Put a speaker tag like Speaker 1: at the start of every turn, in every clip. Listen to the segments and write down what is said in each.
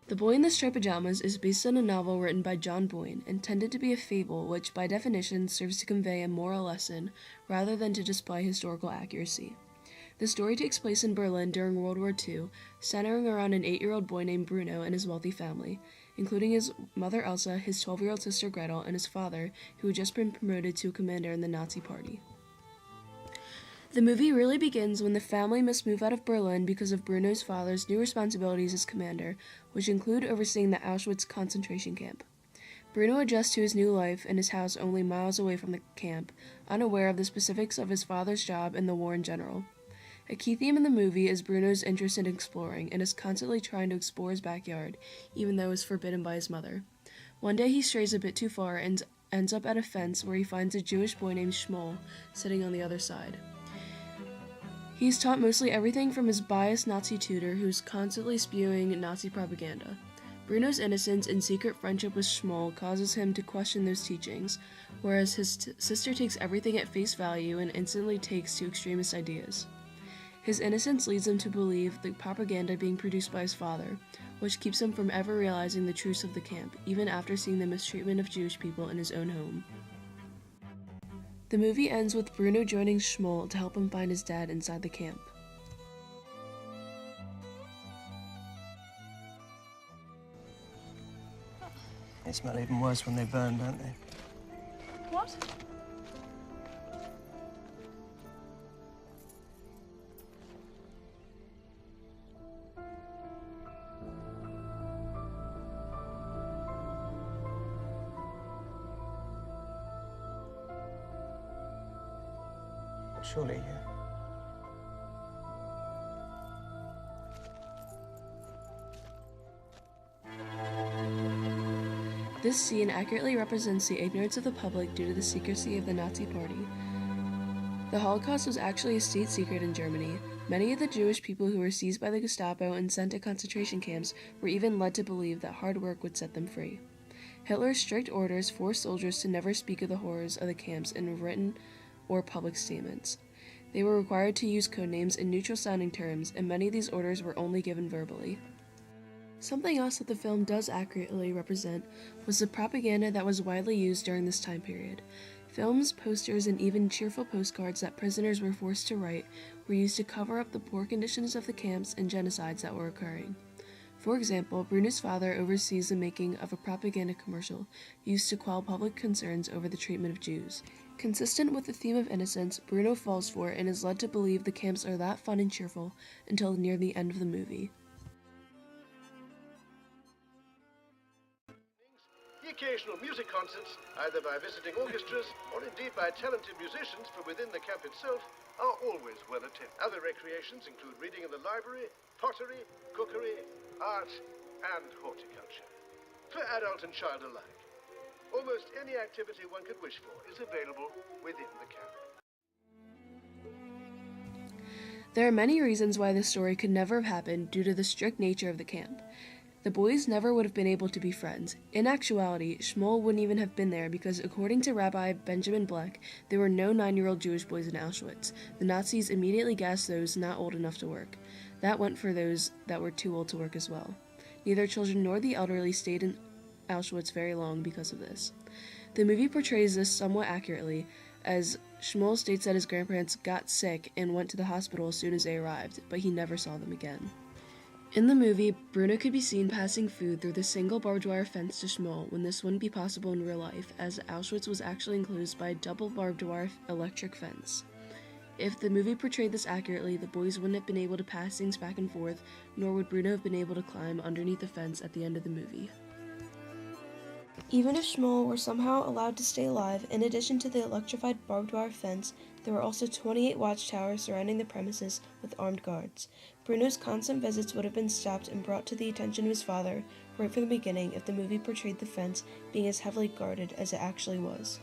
Speaker 1: The Boy in the Striped Pajamas is based on a novel written by John Boyne, intended to be a fable which, by definition, serves to convey a moral lesson rather than to display historical accuracy. The story takes place in Berlin during World War II, centering around an 8-year-old boy named Bruno and his wealthy family, including his mother Elsa, his 12-year-old sister Gretel, and his father, who had just been promoted to a commander in the Nazi Party. The movie really begins when the family must move out of Berlin because of Bruno's father's new responsibilities as commander, which include overseeing the Auschwitz concentration camp. Bruno adjusts to his new life in his house only miles away from the camp, unaware of the specifics of his father's job and the war in general. A key theme in the movie is Bruno's interest in exploring and is constantly trying to explore his backyard, even though it was forbidden by his mother. One day he strays a bit too far and ends up at a fence where he finds a Jewish boy named Shmuel sitting on the other side. He is taught mostly everything from his biased Nazi tutor who's constantly spewing Nazi propaganda. Bruno's innocence and secret friendship with Shmuel causes him to question those teachings, whereas his sister takes everything at face value and instantly takes to extremist ideas. His innocence leads him to believe the propaganda being produced by his father, which keeps him from ever realizing the truths of the camp, even after seeing the mistreatment of Jewish people in his own home. The movie ends with Bruno joining Shmuel to help him find his dad inside the camp.
Speaker 2: They smell even worse when they burn, don't they?
Speaker 3: What?
Speaker 2: Surely, yeah.
Speaker 1: This scene accurately represents the ignorance of the public due to the secrecy of the Nazi Party. The Holocaust was actually a state secret in Germany. Many of the Jewish people who were seized by the Gestapo and sent to concentration camps were even led to believe that hard work would set them free. Hitler's strict orders forced soldiers to never speak of the horrors of the camps in written or public statements. They were required to use codenames and neutral-sounding terms, and many of these orders were only given verbally. Something else that the film does accurately represent was the propaganda that was widely used during this time period. Films, posters, and even cheerful postcards that prisoners were forced to write were used to cover up the poor conditions of the camps and genocides that were occurring. For example, Bruno's father oversees the making of a propaganda commercial used to quell public concerns over the treatment of Jews. Consistent with the theme of innocence, Bruno falls for it and is led to believe the camps are that fun and cheerful until near the end of the movie.
Speaker 4: The occasional music concerts, either by visiting orchestras or indeed by talented musicians from within the camp itself, are always well attended. Other recreations include reading in the library, pottery, cookery, art, and horticulture. For adult and child alike. Almost any activity one could wish for is available within the camp.
Speaker 1: There are many reasons why this story could never have happened due to the strict nature of the camp. The boys never would have been able to be friends. In actuality, Shmuel wouldn't even have been there because according to Rabbi Benjamin Bleck, there were no 9-year-old Jewish boys in Auschwitz. The Nazis immediately gassed those not old enough to work. That went for those that were too old to work as well. Neither children nor the elderly stayed in Auschwitz very long because of this. The movie portrays this somewhat accurately, as Shmuel states that his grandparents got sick and went to the hospital as soon as they arrived, but he never saw them again. In the movie, Bruno could be seen passing food through the single barbed wire fence to Shmuel when this wouldn't be possible in real life, as Auschwitz was actually enclosed by a double barbed wire electric fence. If the movie portrayed this accurately, the boys wouldn't have been able to pass things back and forth, nor would Bruno have been able to climb underneath the fence at the end of the movie. Even if Shmuel were somehow allowed to stay alive, in addition to the electrified barbed wire fence, there were also 28 watchtowers surrounding the premises with armed guards. Bruno's constant visits would have been stopped and brought to the attention of his father right from the beginning if the movie portrayed the fence being as heavily guarded as it actually was.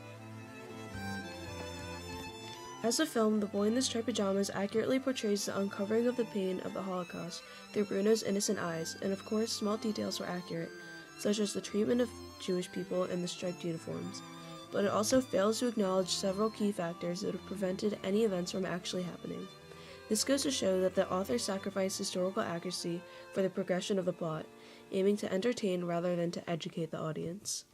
Speaker 1: As a film, The Boy in the Striped Pajamas accurately portrays the uncovering of the pain of the Holocaust through Bruno's innocent eyes, and of course small details were accurate, such as the treatment of Jewish people in the striped uniforms, but it also fails to acknowledge several key factors that have prevented any events from actually happening. This goes to show that the author sacrificed historical accuracy for the progression of the plot, aiming to entertain rather than to educate the audience.